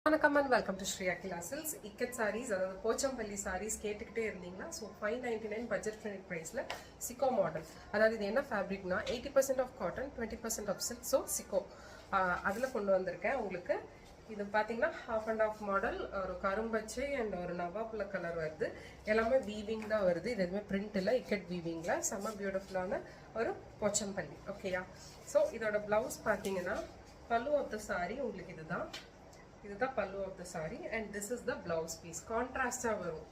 வணக்கம் and welcome to Shri Akila silks. Ikat sarees, அதாவது போச்சம்பள்ளி சாரீஸ் கேட்டுக்கிட்டே இருந்தீங்கன்னா, ஸோ 599 பட்ஜெட் ஃப்ரெண்ட்லி ப்ரைஸில் சிக்கோ மாடல். அதாவது இது என்ன ஃபேப்ரிக்னா 80% of cotton, 20% of silk. So சிக்கோ அதில் கொண்டு வந்திருக்கேன் உங்களுக்கு. இது பார்த்தீங்கன்னா ஹாஃப் அண்ட் ஆஃப் மாடல், ஒரு கரும்பச்சை அண்ட் ஒரு நவாப்புல கலர் வருது. எல்லாமே வீவிங் தான் வருது. இது எதுவுமே பிரிண்ட் இல்லை, இக்கட் வீவிங்கில் செம்ம பியூட்டிஃபுல்லான ஒரு போச்சம்பள்ளி. ஓகேயா? ஸோ இதோட ப்ளவுஸ் பார்த்தீங்கன்னா பல்லு ஆஃப் த சாரி உங்களுக்கு இதுதான் pallu of the sari and this is the blouse piece. கான்ட்ராஸ்டாக வரும்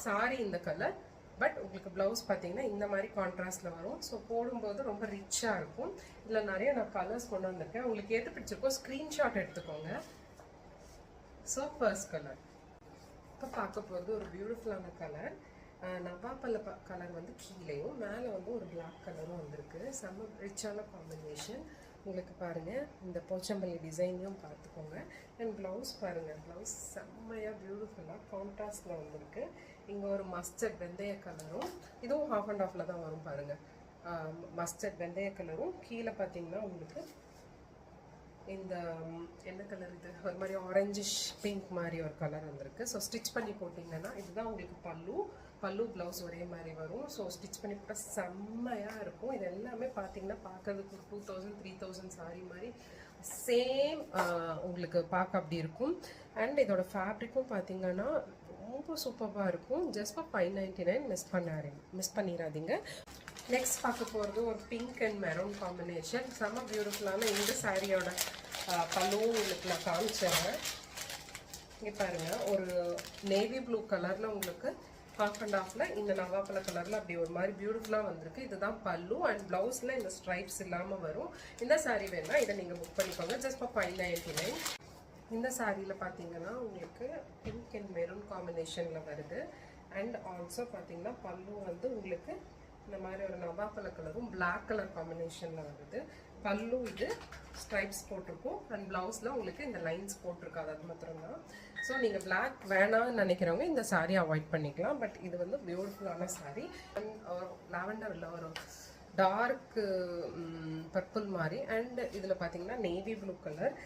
சாரி இந்த கலர், பட் உங்களுக்கு பிளவுஸ் பார்த்தீங்கன்னா இந்த மாதிரி கான்ட்ராஸ்டில் வரும். ஸோ போடும்போது ரொம்ப ரிச்சாக இருக்கும். இதில் நிறைய நான் கலர்ஸ் கொண்டு வந்திருக்கேன். உங்களுக்கு எது பிடிச்சிருக்கோ ஸ்க்ரீன்ஷாட் எடுத்துக்கோங்க. ஸோ ஃபர்ஸ்ட் கலர் இப்போ பார்க்க போகிறது ஒரு பியூட்டிஃபுல்லான கலர். நவாப்பல்ல கலர் வந்து கீழேயும் மேலே வந்து ஒரு பிளாக் கலரும் வந்திருக்கு. செம்ம ரிச்சான காம்பினேஷன். உங்களுக்கு பாருங்கள், இந்த போச்சம்பள்ளி டிசைனையும் பார்த்துக்கோங்க. அண்ட் ப்ளவுஸ் பாருங்கள், ப்ளவுஸ் செம்மையாக பியூட்டிஃபுல்லாக கான்ட்ராஸ்டில் வந்திருக்கு. இங்கே ஒரு மஸ்டர்ட் வெந்தய கலரும், இதுவும் ஹாஃப் அண்ட் ஆஃபில் தான் வரும் பாருங்கள். மஸ்டர்ட் வெந்தய கலரும் கீழே பார்த்தீங்கன்னா உங்களுக்கு இந்த என்ன கலர் இது, ஒரு மாதிரி ஆரஞ்சிஷ் பிங்க் மாதிரி ஒரு கலர் வந்திருக்கு. ஸோ ஸ்டிச் பண்ணி போட்டிங்கன்னா இதுதான் உங்களுக்கு பல்லு ப்ளவுஸ் ஒரே மாதிரி வரும். ஸோ ஸ்டிச் பண்ணி போட்டால் செம்மையாக இருக்கும். இது எல்லாமே பார்த்தீங்கன்னா பார்க்கறதுக்கு ஒரு 2000 3000 சாரி மாதிரி சேம் உங்களுக்கு பார்க்க அப்படி இருக்கும். அண்ட் இதோட ஃபேப்ரிக்கும் பார்த்தீங்கன்னா ரொம்ப சூப்பராக இருக்கும். ஜஸ்ட் ஃபார் 599 மிஸ் பண்ணிடாதீங்க. நெக்ஸ்ட் பார்க்க போகிறது ஒரு பிங்க் அண்ட் மெரூன் காம்பினேஷன். செம்ம பியூட்டிஃபுல்லான இந்த சாரியோட பல்லுவும் உங்களுக்கு நான் காமிச்சிடுறேன். இங்கே பாருங்கள், ஒரு நேவி ப்ளூ கலரில் உங்களுக்கு ஹாஃப் அண்ட் ஆஃபில் இந்த நவாப்பழ கலரில் அப்படி ஒரு மாதிரி பியூட்டிஃபுல்லாக வந்திருக்கு. இதுதான் பல்லு அண்ட் ப்ளவுஸில் இந்த ஸ்ட்ரைப்ஸ் இல்லாமல் வரும். இந்த சாரீ வேணால் இதை நீங்கள் புக் பண்ணிக்கோங்க. Just for 599. இந்த சாரியில் பார்த்தீங்கன்னா உங்களுக்கு பிங்க் அண்ட் மெரூன் காம்பினேஷனில் வருது. அண்ட் ஆல்சோ பார்த்தீங்கன்னா பல்லு வந்து உங்களுக்கு இந்த மாதிரி ஒரு நவாப்பழ கலரும் பிளாக் கலர் காம்பினேஷனில் வருது. பல்லு இது ஸ்ட்ரைப்ஸ் போட்டிருக்கும் அண்ட் ப்ளவுஸில் உங்களுக்கு இந்த லைன்ஸ் போட்டிருக்காது, அது மாத்திரம்தான். ஸோ நீங்கள் பிளாக் வேணாம்னு நினைக்கிறவங்க இந்த சாரீ அவாய்ட் பண்ணிக்கலாம். பட் இது வந்து பியூட்டிஃபுல்லான சாரீ. அண்ட் லாவெண்டரில் ஒரு டார்க் பர்பிள் மாதிரி அண்ட் இதில் பார்த்தீங்கன்னா நேவி ப்ளூ கலர்.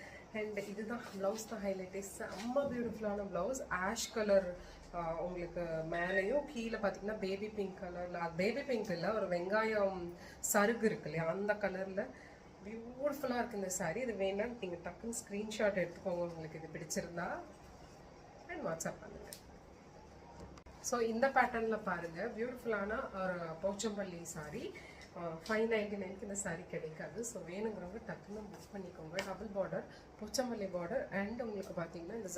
அண்ட் இதுதான் ப்ளவுஸ் தான் ஹைலைட்டே. செம்ம பியூட்டிஃபுல்லான ப்ளவுஸ். ஆஷ் கலர் உங்களுக்கு மேலேயும் கீழே பார்த்தீங்கன்னா பேபி பிங்க் கலரில், பேபி பிங்க் இல்லை, ஒரு வெங்காயம் சருகு இருக்கு இல்லையா, அந்த கலரில் பியூட்டிஃபுல்லாக இருக்குது இந்த சாரீ. இது வேணான்னு நீங்கள் டக்குன்னு ஸ்க்ரீன்ஷாட் எடுத்துக்கோங்க உங்களுக்கு இது பிடிச்சிருந்தா அண்ட் வாட்ஸ்அப் பண்ணுங்கள். ஸோ இந்த பேட்டர்னில் பாருங்கள், பியூட்டிஃபுல்லான ஒரு போச்சம்பள்ளி சாரீ. 599 இந்த சாரீ கிடைக்காது. ஸோ வேணுங்கிறவங்க டக்குன்னு புக் பண்ணிக்கோங்க. Double border Pochampalli border and உங்களுக்கு பார்த்தீங்கன்னா இந்த